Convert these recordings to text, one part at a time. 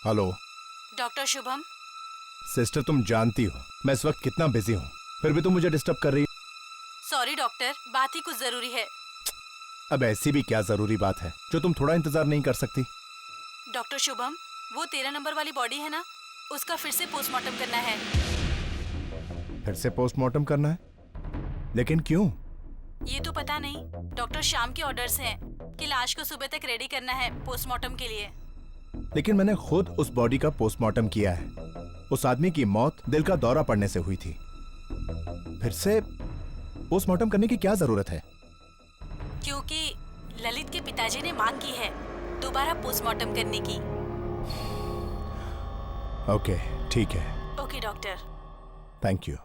Hello doctor Shubham. Sister, तुम जानती हो मैं इस वक्त कितना बिजी हूँ, फिर भी तुम मुझे डिस्टर्ब कर रही। सॉरी डॉक्टर, बात ही कुछ जरूरी है। अब ऐसी भी क्या जरूरी बात है जो तुम थोड़ा इंतजार नहीं कर सकती? डॉक्टर शुभम, वो 13 नंबर वाली बॉडी है ना, उसका फिर से पोस्टमार्टम करना है। फिर से पोस्टमार्टम करना है? लेकिन क्यों? ये तो पता नहीं, डॉक्टर श्याम के ऑर्डर्स हैं कि लाश को सुबह तक रेडी करना है पोस्टमार्टम के लिए। लेकिन मैंने खुद उस बॉडी का पोस्टमार्टम किया है। उस आदमी की मौत दिल का दौरा पड़ने से हुई थी। फिर से पोस्टमार्टम करने की क्या जरूरत है? क्योंकि ललित के पिताजी ने मांग की है दोबारा पोस्टमार्टम करने की। ओके, ठीक है। Okay doctor. Thank you.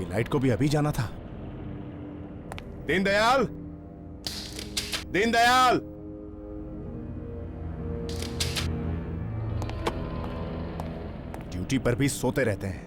ये लाइट को भी अभी जाना था। दीनदयाल, दीनदयाल! ड्यूटी पर भी सोते रहते हैं।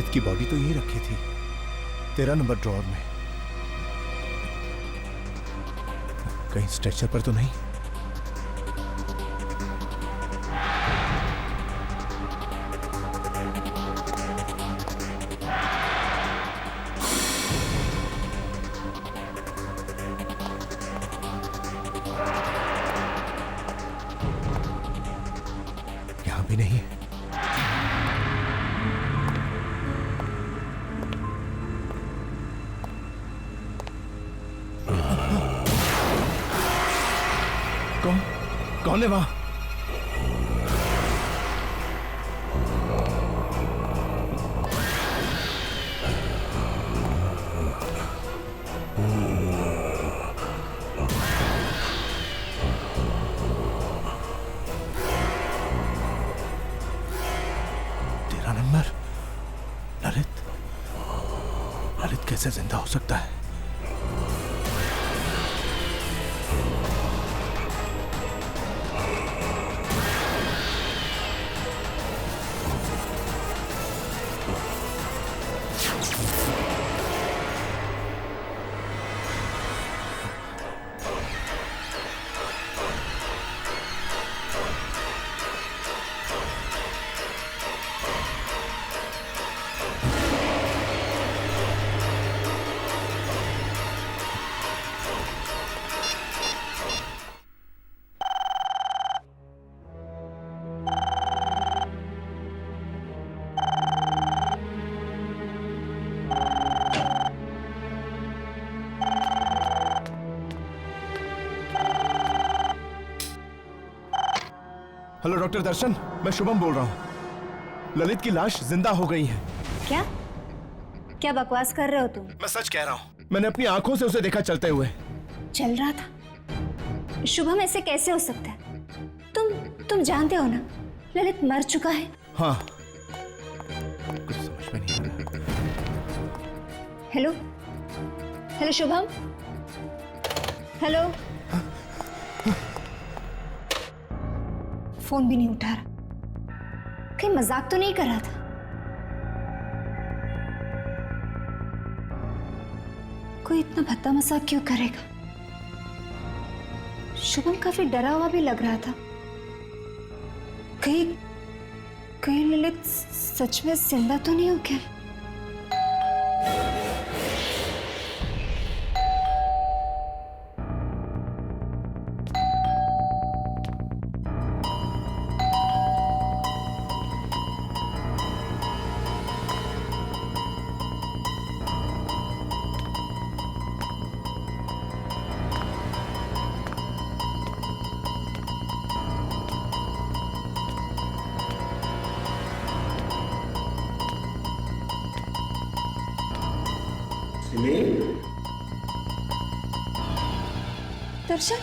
ललित की बॉडी तो यही रखी थी, 13 नंबर ड्रॉअर में। कहीं स्ट्रेचर पर तो नहीं? यहां भी नहीं है। कौन है वहां? तेरा नंबर। ललित कैसे जिंदा हो सकता है? हेलो डॉक्टर दर्शन, मैं शुभम बोल रहा हूँ। ललित की लाश जिंदा हो गई है। क्या क्या बकवास कर रहे हो तुम? मैं सच कह रहा हूँ, मैंने अपनी आंखों से उसे देखा चलते हुए। चल रहा था? शुभम, ऐसे कैसे हो सकता है? तुम जानते हो ना, ललित मर चुका है। हाँ, कुछ समझ में नहीं आ रहा। Hello hello Shubham, hello. Phone भी नहीं उठा रहा। कहीं मजाक तो नहीं कर रहा था? कोई इतना भद्दा मजाक क्यों करेगा? शुभम काफी डरा हुआ भी लग रहा था। कहीं ललित सच में जिंदा तो नहीं हो गया? दर्शन,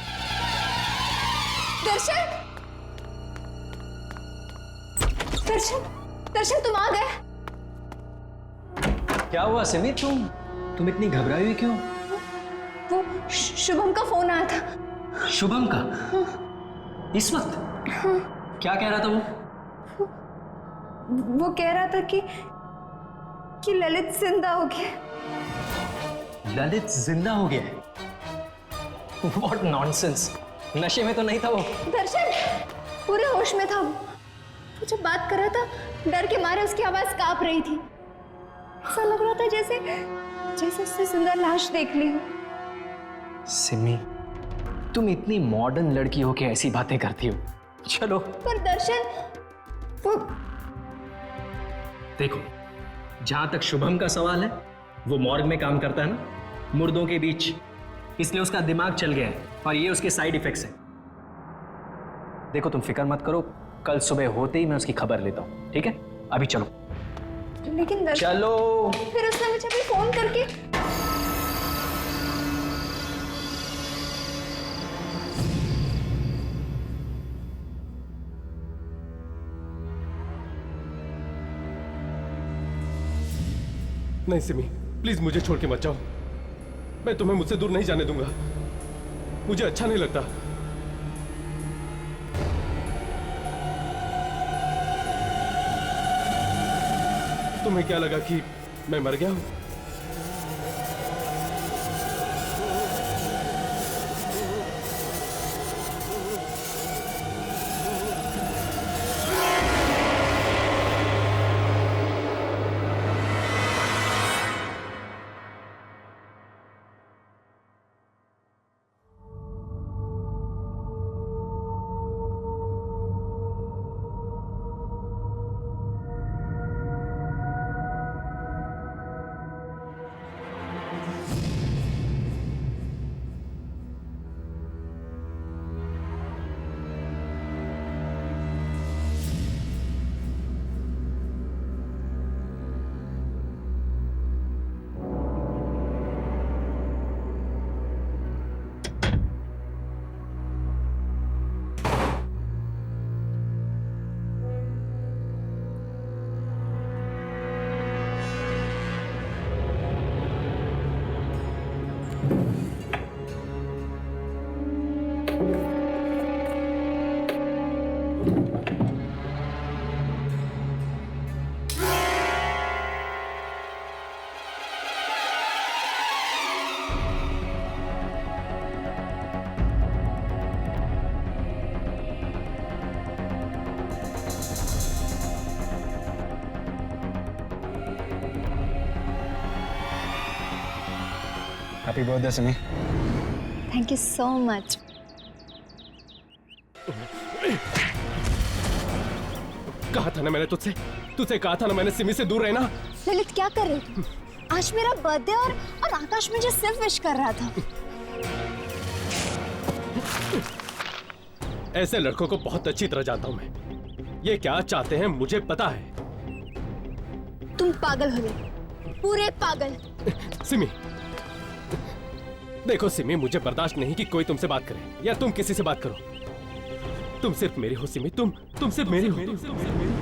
दर्शन, दर्शन, दर्शन, तुम आ गए। क्या हुआ सिमी? तुम इतनी घबराई हुई क्यों? वो शुभम का फोन आया था। शुभम का? इस वक्त? क्या कह रहा था वो कह रहा था कि ललित जिंदा हो गया। ललित जिंदा हो गया है? What nonsense! नशे में तो नहीं था वो? दर्शन पूरे होश में था। वो जब बात कर रहा था, डर के मारे उसकी आवाज कांप रही थी। ऐसा लग रहा था जैसे उसने जिंदा लाश देख ली हो। सिमी, तुम इतनी मॉडर्न लड़की हो के ऐसी बातें करती हो। चलो। पर दर्शन, वो देखो, जहां तक शुभम का सवाल है, वो मॉर्ग में काम करता है ना, मुर्दों के बीच, इसलिए उसका दिमाग चल गया है और ये उसके साइड इफेक्ट्स हैं। देखो, तुम फिक्र मत करो, कल सुबह होते ही मैं उसकी खबर लेता हूं, ठीक है? अभी चलो। लेकिन दर्शन, चलो। फिर उसने मुझे भी फोन करके नहीं सिमी, प्लीज मुझे छोड़ के मत जाओ। मैं तुम्हें मुझसे दूर नहीं जाने दूंगा। मुझे अच्छा नहीं लगता। तुम्हें क्या लगा कि मैं मर गया हूं? Happy birthday Simi. Thank you so much. कहा था ना मैंने तुझसे कहा था ना मैंने सिमी से दूर रहना। ललित क्या कर रहे थे? आज मेरा बर्थडे और आकाश मुझे सिर्फ विश कर रहा था। ऐसे लड़कों को बहुत अच्छी तरह जानता हूं मैं। ये क्या चाहते हैं मुझे पता है। तुम पागल हो गए, पूरे पागल। सिमी, देखो सिमी, मुझे बर्दाश्त नहीं कि कोई तुमसे बात करे या तुम किसी से बात करो। तुम सिर्फ मेरी हो सिमी, तुम सिर्फ मेरी हो।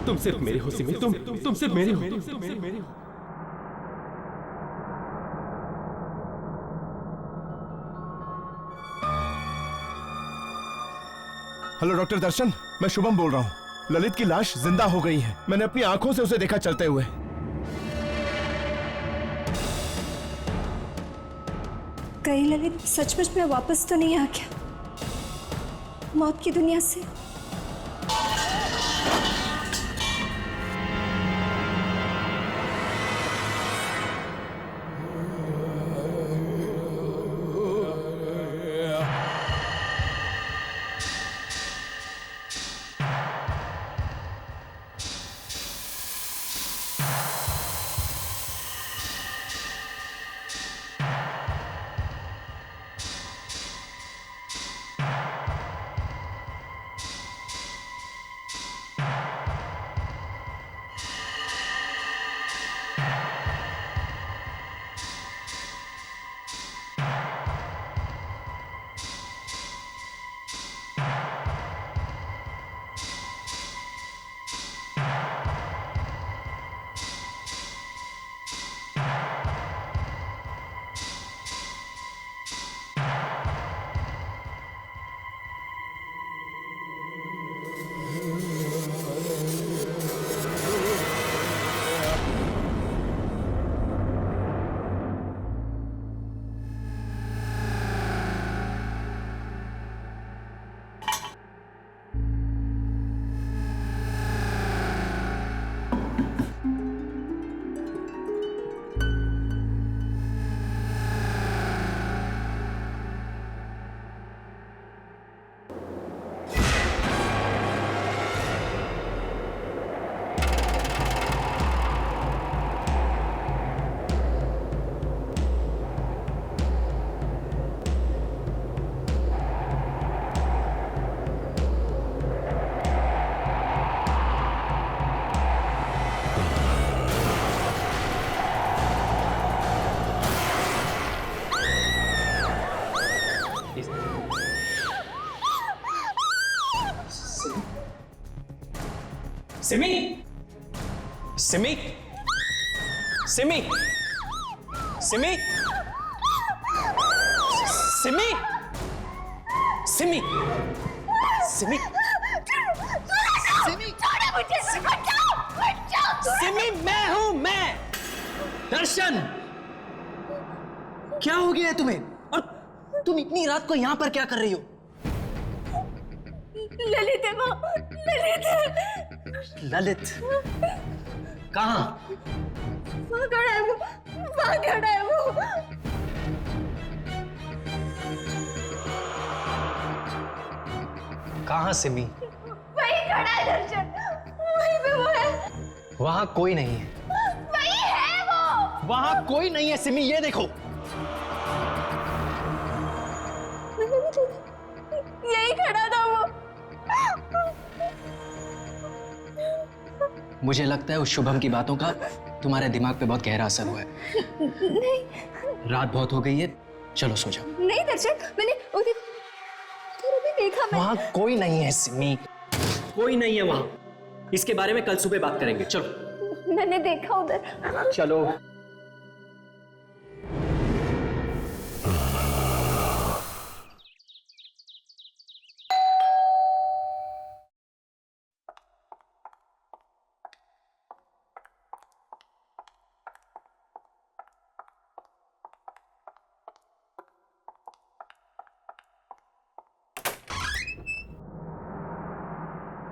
तुम सिर्फ मेरी हो सिमी, तुम सिर्फ मेरी हो। हेलो डॉक्टर दर्शन, मैं शुभम बोल रहा हूँ। ललित की लाश जिंदा हो गई है। मैंने अपनी आंखों से उसे देखा चलते हुए। कहीं ललित सचमुच में वापस तो नहीं आ गया मौत की दुनिया से? सिमी, सिमी, सिमी, सिमी, सिमी, सिमी, सिमी, सिमी, सिमी, मैं हूं, मैं दर्शन। क्या हो गया है तुम्हें? और तुम इतनी रात को यहां पर क्या कर रही हो? ललित है माँ, ललित है। ललित कहाँ? वहाँ खड़ा है वो, वहाँ खड़ा है वो। कहाँ सिमी? वही खड़ा है दर्शन, वहीं पे वो है। वहां कोई नहीं है। वही है वो। वहां कोई नहीं है सिमी, ये देखो। यही खड़ा था वो। मुझे लगता है उस शुभम की बातों का तुम्हारे दिमाग पे बहुत गहरा असर हुआ है। नहीं रात बहुत हो गई है, चलो सो जाओ। नहीं दर्शन, मैंने उधर भी देखा। मैं वहां कोई नहीं है सिमी, कोई नहीं है वहां। इसके बारे में कल सुबह बात करेंगे, चलो। मैंने देखा उधर। चलो।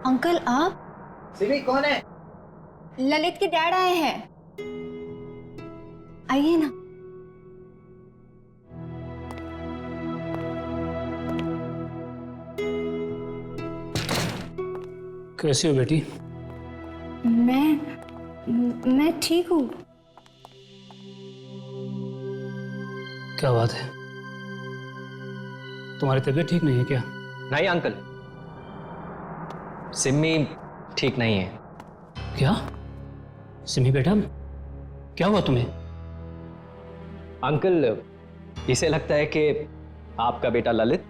अंकल आप? सिमी कौन है? ललित के डैड आए हैं, आइए ना। कैसी हो बेटी? मैं ठीक हूँ। क्या बात है, तुम्हारी तबीयत ठीक नहीं है क्या? नहीं अंकल, सिमी ठीक नहीं है। क्या सिमी बेटा, क्या हुआ तुम्हें? अंकल, इसे लगता है कि आपका बेटा ललित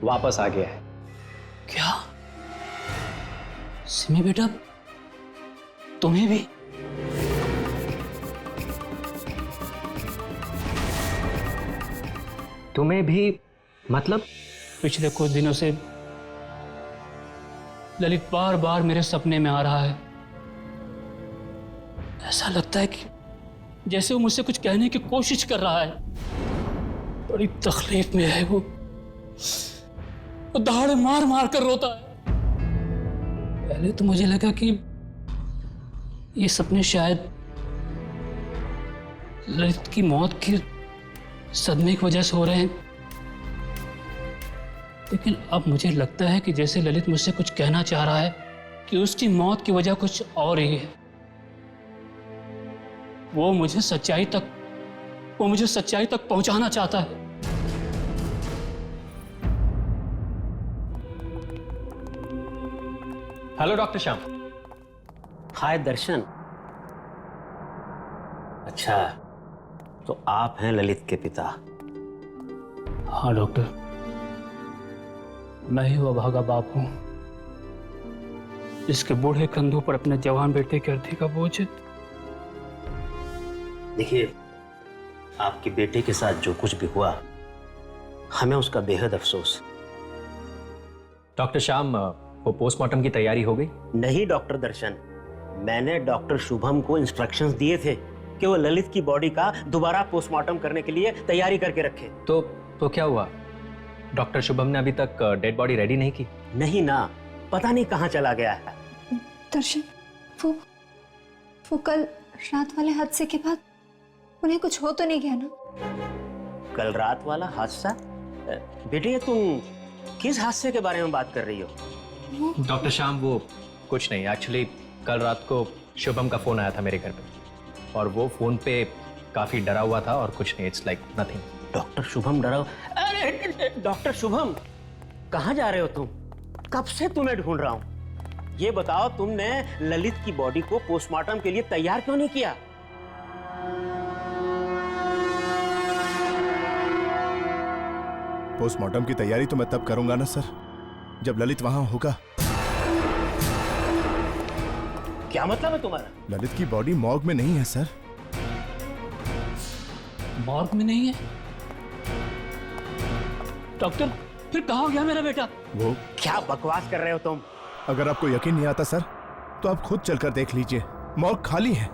वापस आ गया है। क्या सिमी बेटा, तुम्हें भी? तुम्हें भी? मतलब? पिछले कुछ दिनों से ललित बार बार मेरे सपने में आ रहा है। ऐसा लगता है कि जैसे वो मुझसे कुछ कहने की कोशिश कर रहा है। बड़ी तकलीफ में है वो दहाड़े मार मार कर रोता है। पहले तो मुझे लगा कि ये सपने शायद ललित की मौत के सदमे की वजह से हो रहे हैं, लेकिन अब मुझे लगता है कि जैसे ललित मुझसे कुछ कहना चाह रहा है कि उसकी मौत की वजह कुछ और ही है। वो मुझे सच्चाई तक पहुंचाना चाहता है। Hello doctor Shyam. Hi Darshan. अच्छा, तो आप हैं ललित के पिता? हाँ डॉक्टर, मैं ही वो भागा बाप हूं जिसके बूढ़े कंधों पर अपने जवान बेटे के अर्थी का बोझ है। देखिए, आपके बेटे के साथ जो कुछ भी हुआ, हमें उसका बेहद अफसोस। डॉक्टर श्याम, वो पोस्टमार्टम की तैयारी हो गई? नहीं डॉक्टर दर्शन, मैंने डॉक्टर शुभम को इंस्ट्रक्शंस दिए थे कि वो ललित की बॉडी का दोबारा पोस्टमार्टम करने के लिए तैयारी करके रखे। तो क्या हुआ? डॉक्टर शुभम ने अभी तक डेड बॉडी रेडी नहीं की? नहीं ना, पता नहीं कहाँ चला गया है। दर्शन, वो कल रात वाले हादसे के बाद उन्हें कुछ हो तो नहीं गया ना? कल रात वाला हादसा? बेटे, तुम किस हादसे के बारे में बात कर रही हो? डॉक्टर श्याम, वो कुछ नहीं। एक्चुअली कल रात को शुभम का फोन आया था मेरे घर पे, और वो फोन पे काफी डरा हुआ था और कुछ नहीं। It's like nothing. Doctor Shubham डरा? अरे डॉक्टर शुभम, कहाँ जा रहे हो तुम? कब से तुम्हें ढूंढ रहा हूं। ये बताओ, तुमने ललित की बॉडी को पोस्टमार्टम के लिए तैयार क्यों नहीं किया? पोस्टमार्टम की तैयारी तो मैं तब करूंगा ना सर, जब ललित वहां होगा। क्या मतलब है तुम्हारा? ललित की बॉडी मॉर्ग में नहीं है सर। मॉर्ग में नहीं है? डॉक्टर, फिर कहाँ गया मेरा बेटा? वो क्या बकवास कर रहे हो तुम? अगर आपको यकीन नहीं आता सर, तो आप खुद चलकर देख लीजिए। मॉर्ग खाली है।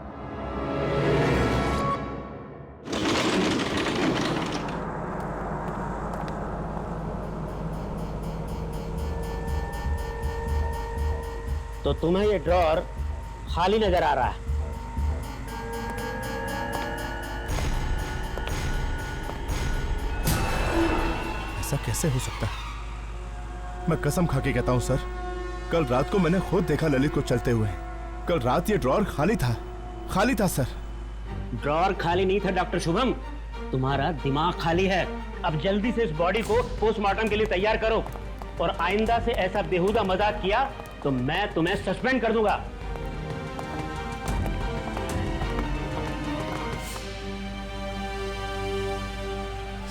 तो तुम्हें ये ड्रॉर खाली नजर आ रहा है। ऐसा कैसे हो सकता है? मैं कसम खा के कहता हूं सर, कल रात को मैंने खुद देखा ललित को चलते हुए। कल रात ये ड्रॉर खाली था सर। ड्रॉर खाली नहीं था डॉक्टर शुभम, तुम्हारा दिमाग खाली है। अब जल्दी से इस बॉडी को पोस्टमार्टम के लिए तैयार करो, और आइंदा से ऐसा बेहुदा मजाक किया तो मैं तुम्हें सस्पेंड कर दूंगा।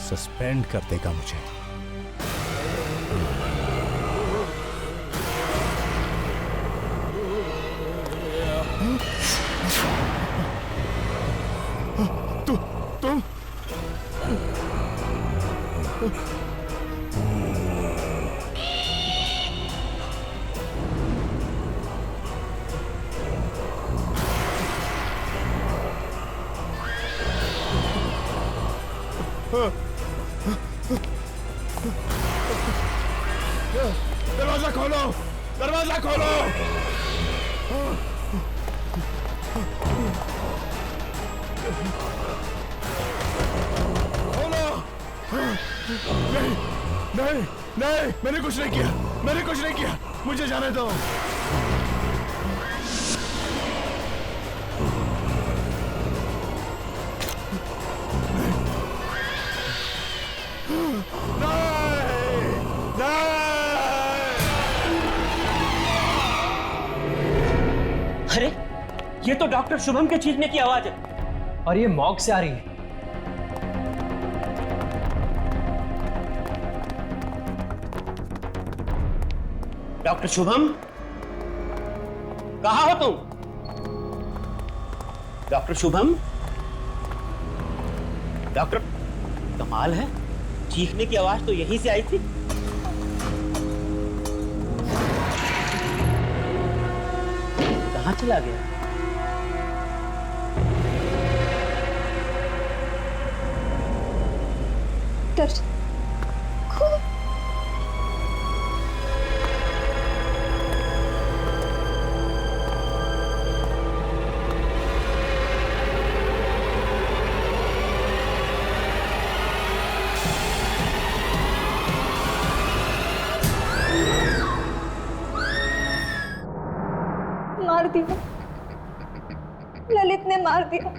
सस्पेंड कर देगा मुझे? तुम दरवाजा खोलो, दरवाजा खोलो। खोलो। नहीं नहीं नहीं, मैंने कुछ नहीं किया, मुझे जाने दो। अरे ये तो डॉक्टर शुभम के चीखने की आवाज है, और ये मॉर्ग से आ रही है। डॉक्टर शुभम, कहाँ हो तुम? डॉक्टर शुभम, डॉक्टर, कमाल है, चीखने की आवाज तो यहीं से आई थी। कहाँ चला गया? दर्शन मार दिया, ललित ने मार दिया,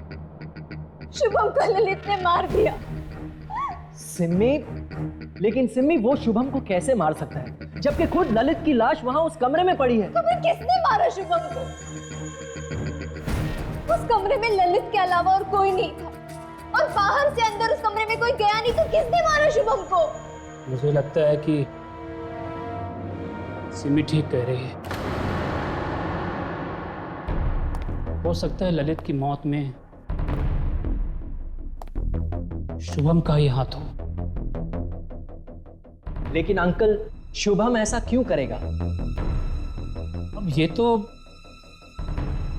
शुभम को ललित ने मार दिया। सिम्मी, लेकिन सिम्मी वो शुभम को कैसे मार सकता है जबकि खुद ललित की लाश वहां उस कमरे में पड़ी है? तो फिर किसने मारा शुभम को? उस कमरे में ललित के अलावा और कोई नहीं था, और बाहर से अंदर उस कमरे में कोई गया नहीं, तो किसने मारा शुभम को? मुझे लगता है कि सिमी ठीक कह रही है। हो सकता है ललित की मौत में शुभम का ही हाथ हो। लेकिन अंकल, शुभम ऐसा क्यों करेगा? अब ये तो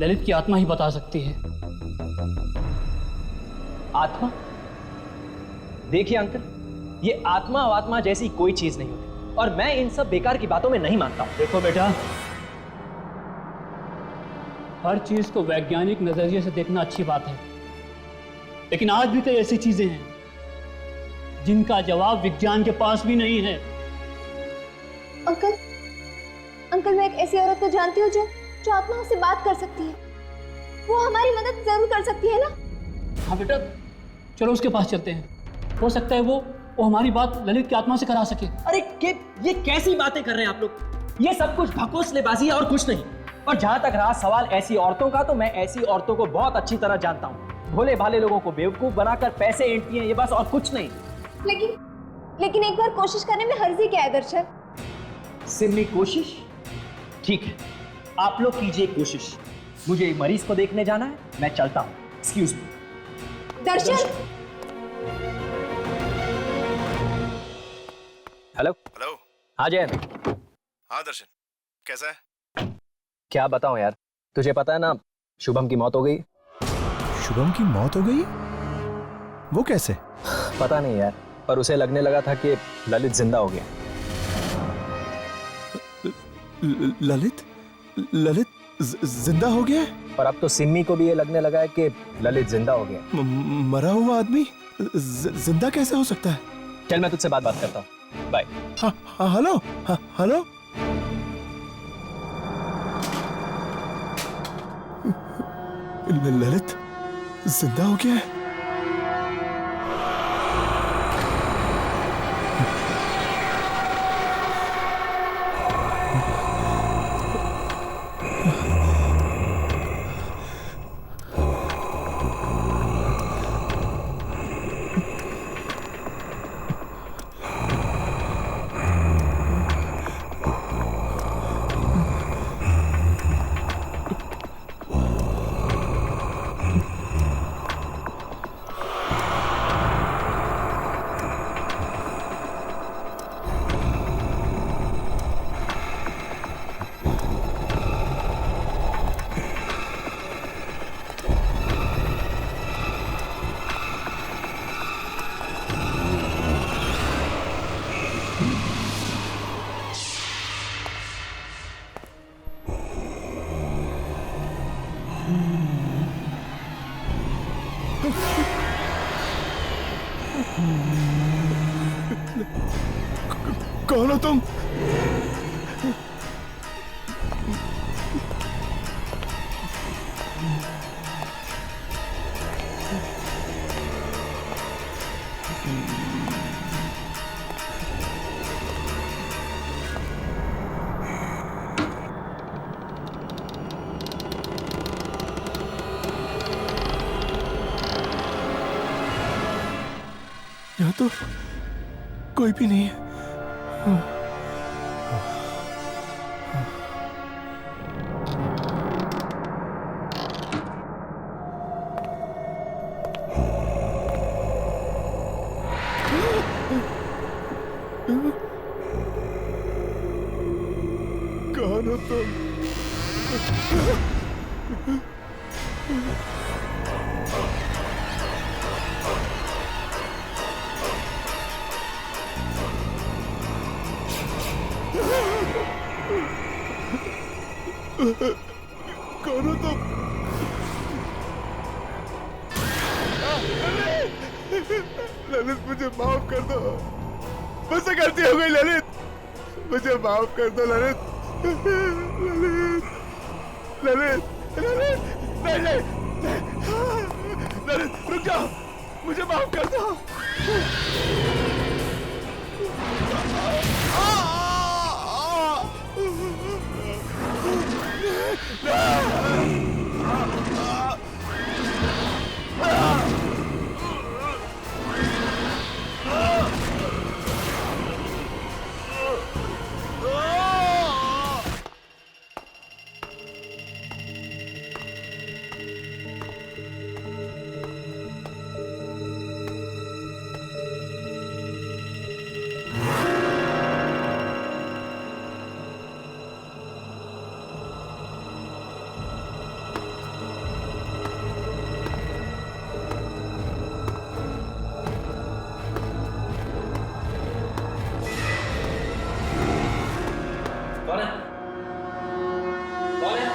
ललित की आत्मा ही बता सकती है। आत्मा? देखिए अंकल, ये आत्मा जैसी कोई चीज नहीं होती, और मैं इन सब बेकार की बातों में नहीं मानता हूं। देखो बेटा, हर चीज को वैज्ञानिक नजरिए से देखना अच्छी बात है, लेकिन आज भी कई ऐसी चीजें हैं जिनका जवाब विज्ञान के पास भी नहीं है। अंकल, अंकल मैं एक ऐसी औरत को जानती हूँ जो आत्माओं से बात कर सकती है। वो हमारी मदद जरूर कर सकती है ना? हाँ बेटा, चलो उसके पास चलते हैं। हो सकता है वो हमारी बात ललित की आत्मा से करा सके। अरे ये कैसी बातें कर रहे हैं आप लोग? ये सब कुछ भकोसलेबाजी है और कुछ नहीं। और जहां तक रहा सवाल ऐसी औरतों का, तो मैं ऐसी औरतों को बहुत अच्छी तरह जानता हूँ। भोले भाले लोगों को बेवकूफ बनाकर पैसे ऐंठती हैं, ये बस, और कुछ नहीं। लेकिन एक बार कोशिश करने में हर्जी क्या है दर्शन? सिम्मी, कोशिश ठीक है, आप लोग कीजिए कोशिश। मुझे मरीज को देखने जाना है, मैं चलता हूँ। Excuse me. Darshan, hello. Hello. हाँ जैन। हाँ दर्शन, कैसा है? क्या बताऊं यार, तुझे पता है ना, शुभम की मौत हो गई। शुभम की मौत हो गई? वो कैसे? पता नहीं यार, पर उसे लगने लगा था कि ललित जिंदा हो गया। ललित? ललित जिंदा हो गया? और अब तो सिम्मी को भी ये लगने लगा है कि ललित जिंदा हो गया। मरा हुआ आदमी जिंदा कैसे हो सकता है? चल मैं तुझसे बात करता हूँ। बाय। हाँ हेलो। हाँ हेलो। ललित जिंदा हो गया है? कौन हो तुम? यहाँ तो कोई भी नहीं है। कौन हो तुम? कौन हो तुम? ललित मुझे माफ कर दो, मुझसे गलती हो गई ललित, मुझे माफ कर दो ललित। ललित ललित ललित नहीं नहीं ललित रुक जाओ, मुझे माफ कर दो। कौन है? कौन है?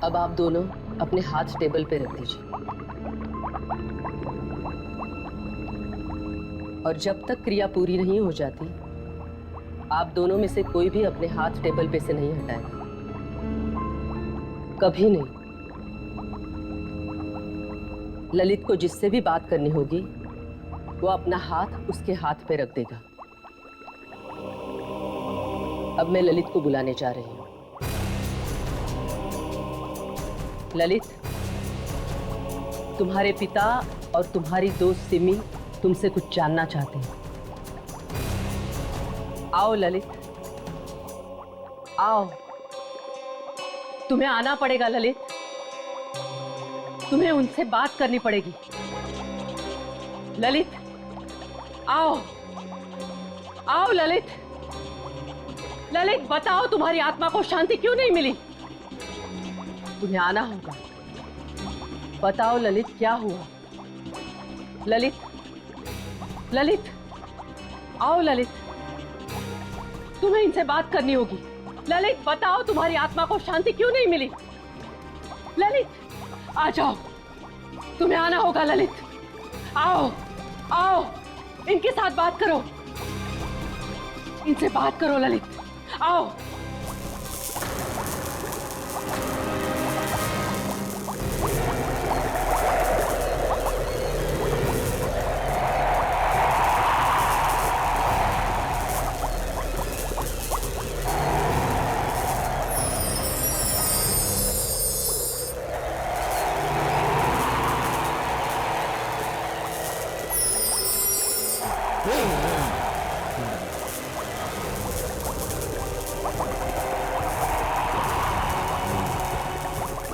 अब आप दोनों अपने हाथ टेबल पे रख दीजिए और जब तक क्रिया पूरी नहीं हो जाती आप दोनों में से कोई भी अपने हाथ टेबल पे से नहीं हटाएगा, कभी नहीं। ललित को जिससे भी बात करनी होगी वो अपना हाथ उसके हाथ पे रख देगा अब मैं ललित को बुलाने जा रही हूँ। ललित, तुम्हारे पिता और तुम्हारी दोस्त सिमी तुमसे कुछ जानना चाहते हैं। आओ ललित, आओ। तुम्हें आना पड़ेगा ललित, तुम्हें उनसे बात करनी पड़ेगी। ललित, आओ आओ ललित। ललित, बताओ तुम्हारी आत्मा को शांति क्यों नहीं मिली? तुम्हें आना होगा। बताओ ललित, क्या हुआ? ललित, ललित, आओ ललित, तुम्हें इनसे बात करनी होगी। ललित, बताओ तुम्हारी आत्मा को शांति क्यों नहीं मिली? ललित, आ जाओ, तुम्हें आना होगा। ललित, आओ आओ, इनके साथ बात करो, इनसे बात करो। ललित, आओ।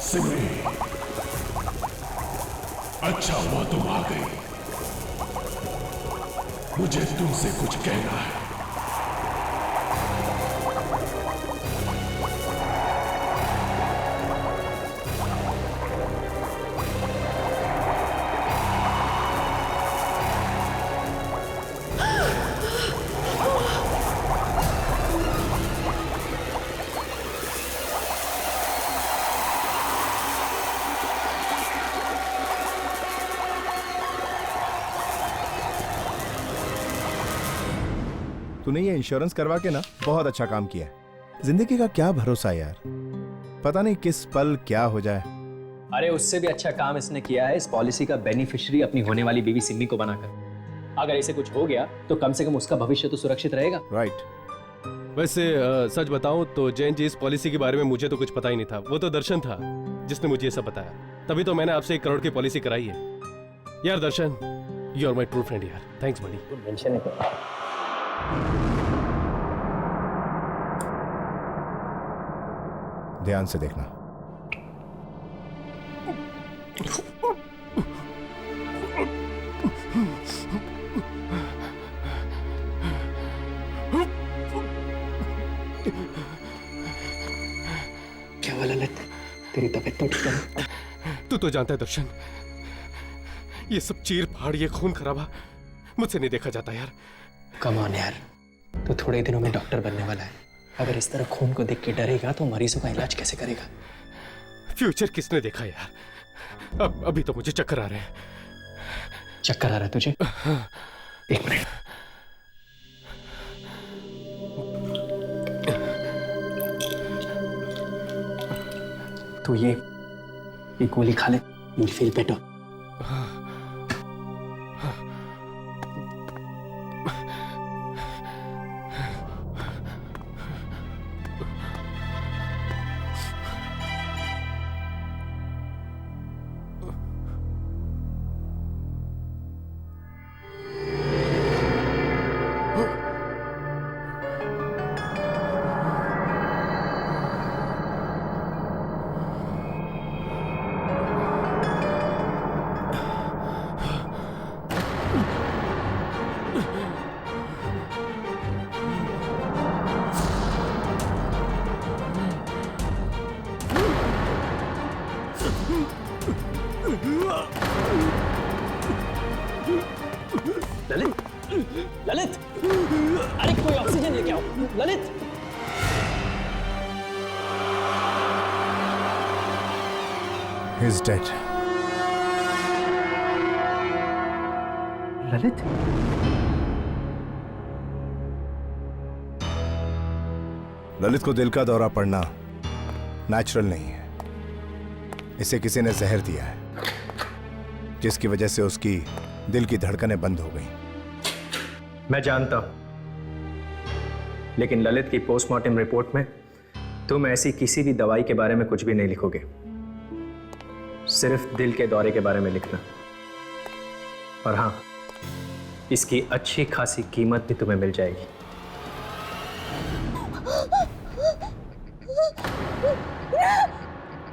सिमरी, अच्छा हुआ तुम आ गई। मुझे तुमसे कुछ कहना है। तूने ये इंश्योरेंस करवा के ना बहुत अच्छा काम किया है। जिंदगी का क्या भरोसा यार, पता नहीं किस पल क्या हो जाए। अरे उससे भी अच्छा काम इसने किया है, इस पॉलिसी का बेनिफिशियरी अपनी होने वाली बीवी सिमी को बनाकर। अगर इसे कुछ हो गया तो कम से कम उसका भविष्य तो सुरक्षित रहेगा। राइट। वैसे सच बताऊं तो जैन जी, इस पॉलिसी के बारे में मुझे तो कुछ पता ही नहीं था। वो तो दर्शन था जिसने मुझे ये सब बताया, तभी तो मैंने आपसे 1 करोड़ की पॉलिसी कराई है। यार Darshan, you are my true friend यार। थैंक्स बड़ी। मेंशन है। ध्यान से देखना। क्या हुआ ललित, तेरी तबीयत तो ठीक है? तू तो जानता है दर्शन, ये सब चीर फाड़, ये खून खराबा मुझसे नहीं देखा जाता यार। कम ऑन यार, तो थोड़े दिनों में डॉक्टर बनने वाला है। अगर इस तरह खून को देख के डरेगा तो मरीजों का इलाज कैसे करेगा? फ्यूचर किसने देखा यार? अभी तो मुझे चक्कर आ रहे हैं। चक्कर आ रहा है तुझे? 1 मिनट। तो ये गोली खा ले, you'll feel better. Lalit, Lalit, अरे कोई ऑक्सीजन लेके आओ। Lalit, He's dead. ललित, ललित को दिल का दौरा पड़ना नेचुरल नहीं है। इसे किसी ने जहर दिया है, जिसकी वजह से उसकी दिल की धड़कनें बंद हो गई। मैं जानता हूं लेकिन ललित की पोस्टमार्टम रिपोर्ट में तुम ऐसी किसी भी दवाई के बारे में कुछ भी नहीं लिखोगे, सिर्फ दिल के दौरे के बारे में लिखना। और हाँ, इसकी अच्छी खासी कीमत भी तुम्हें मिल जाएगी।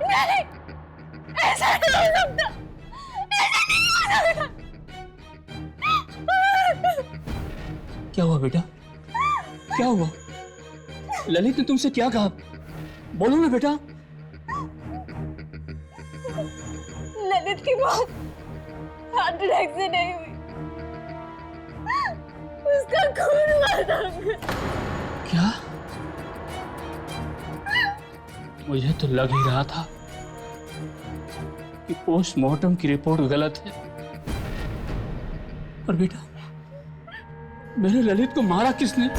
नहीं, ऐसा नहीं हो सकता, ऐसा नहीं हो सकता। क्या हुआ बेटा, क्या हुआ? ललित ने तुमसे क्या कहा? बोलो ना बेटा। ललित की मौत हार्ट अटैक से नहीं हुई, उसका खून हुआ था। क्या? मुझे तो लग ही रहा था कि पोस्टमार्टम की रिपोर्ट गलत है। पर बेटा, मेरे ललित को मारा किसने?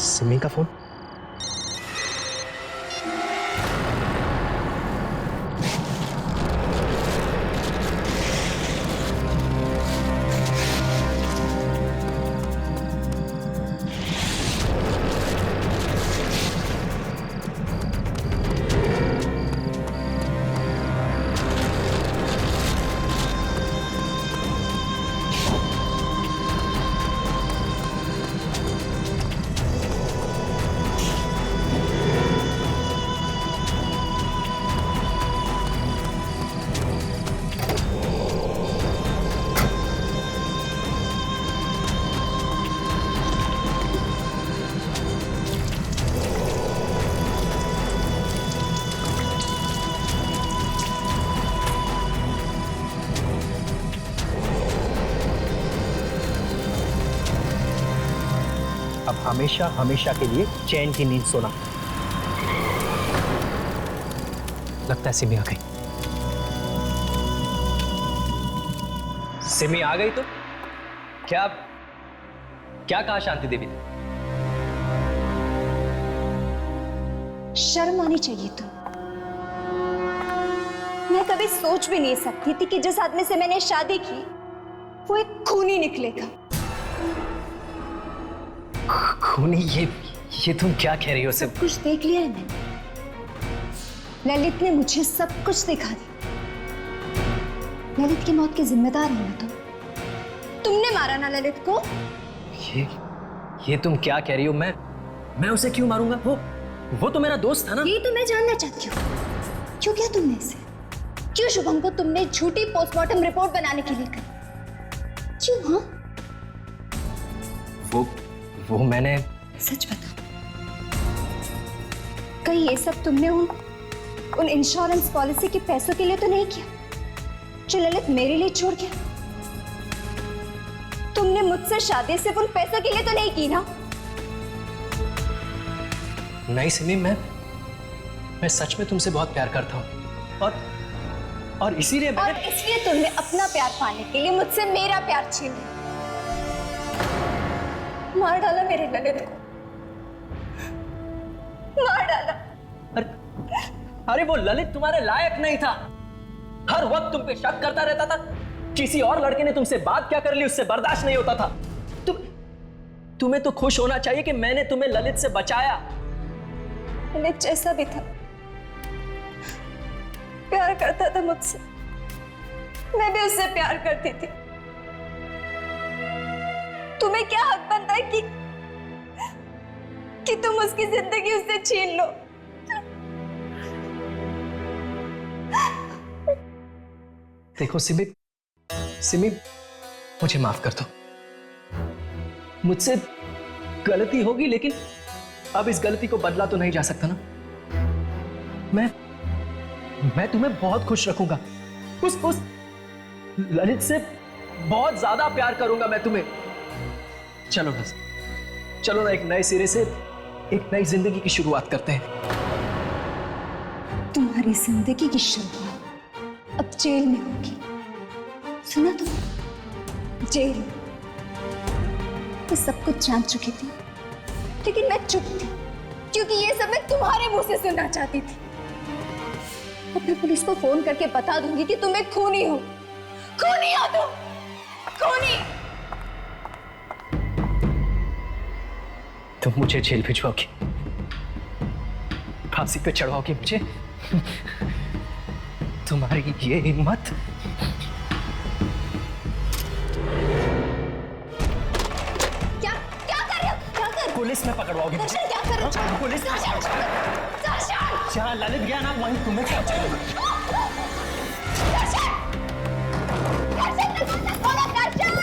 सिमी का फोन। अब हमेशा हमेशा के लिए चैन की नींद सोना। लगता है सिमी आ गई। सिमी आ गई तो क्या क्या कहा शांति देवी ने? शर्म आनी चाहिए तुम। मैं कभी सोच भी नहीं सकती थी कि जिस आदमी से मैंने शादी की वो एक खूनी निकलेगा। खूनी? ये तुम क्या कह रही हो? सब कुछ देख लिया है मैंने। ललित ने मुझे सब कुछ दिखा दिया। ललित की मौत के जिम्मेदार हो ना तुम। तुमने मारा ना ललित को। ये तुम क्या कह रही हो? मैं उसे क्यों मारूंगा? वो तो मेरा दोस्त था ना। ये तो मैं जानना चाहती हूँ, क्यों किया तुमने इसे? क्यों शुभम को तुमने झूठी पोस्टमार्टम रिपोर्ट बनाने के लिए कही? क्यों? हाँ, वो मैंने। सच बता, कहीं ये सब तुमने उन इंश्योरेंस पॉलिसी के पैसों के लिए तो नहीं किया जो ललित मेरे लिए छोड़ गया? तुमने मुझसे शादी सिर्फ उन पैसों के लिए तो नहीं की ना? नहीं सिमी, मैं सच में तुमसे बहुत प्यार करता हूँ और इसीलिए तुमने अपना प्यार पाने के लिए मुझसे मेरा प्यार छीन लिया। मार डाला मेरे ललित को, मार डाला। अरे वो ललित तुम्हारे लायक नहीं था, हर वक्त तुम पे शक करता रहता था। किसी और लड़के ने तुमसे बात क्या कर ली उससे बर्दाश्त नहीं होता था। तुम्हें तो खुश होना चाहिए कि मैंने तुम्हें ललित से बचाया। ललित जैसा भी था, प्यार करता था मुझसे, मैं भी उससे प्यार करती थी। तुम्हें क्या हक बनता है कि तुम उसकी जिंदगी उससे छीन लो? देखो सिमी, मुझे माफ कर दो। मुझसे गलती होगी, लेकिन अब इस गलती को बदला तो नहीं जा सकता ना। मैं तुम्हें बहुत खुश रखूंगा। उस ललित से बहुत ज्यादा प्यार करूंगा मैं तुम्हें। चलो बस, चलो ना, एक नए सिरे से एक नई जिंदगी की शुरुआत करते हैं। तुम्हारी जिंदगी की शुरुआत अब जेल में होगी, सुना तुम? जेल। मैं सब कुछ जान चुकी थी, लेकिन मैं चुप थी क्योंकि ये सब मैं तुम्हारे मुंह से सुनना चाहती थी। अब मैं पुलिस को फोन करके बता दूंगी कि तुम एक खूनी हो। खूनी हो तुम, खूनी। तुम मुझे जेल भिजवाओगी, फांसी पे चढ़वाओगी मुझे? तुम्हारी ये हिम्मत? क्या कर रहे हो? क्या कर? पुलिस में पकड़वाओगी मुझे? दर्शन क्या कर रहे हो? पुलिस में? दर्शन! जहाँ ललित गया ना वहीं तुम्हें क्या चाहिए? दर्शन! दर्शन दरवाजा खोलो, दर्शन!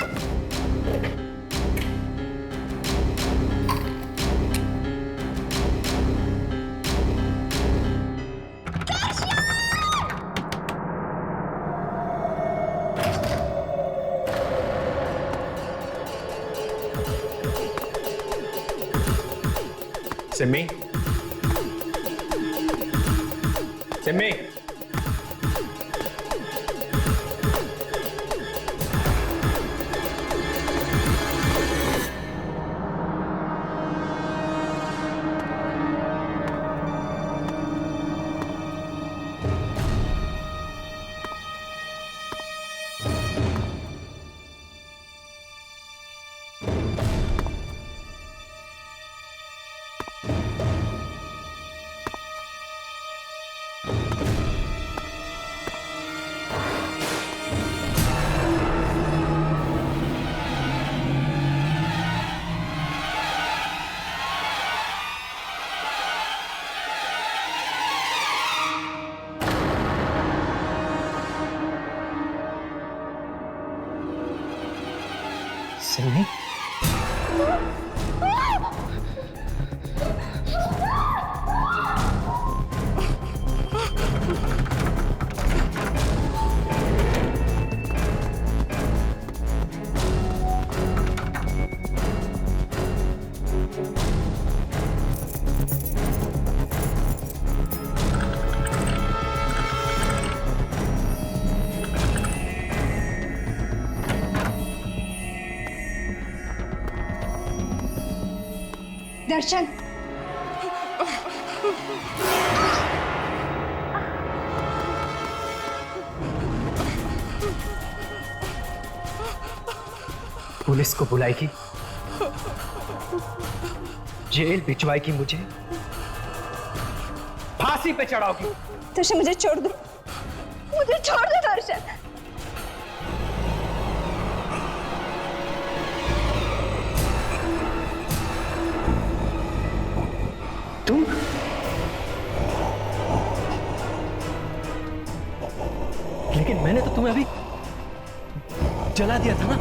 सिमी, सिमी, सिमी, दर्शन! पुलिस को बुलाएगी, जेल भिजवाएगी मुझे, फांसी पे चढ़ाओगी। दर्शन मुझे छोड़ दो, मुझे छोड़ दो दर्शन। तुम? लेकिन मैंने तो तुम्हें अभी जला दिया था ना।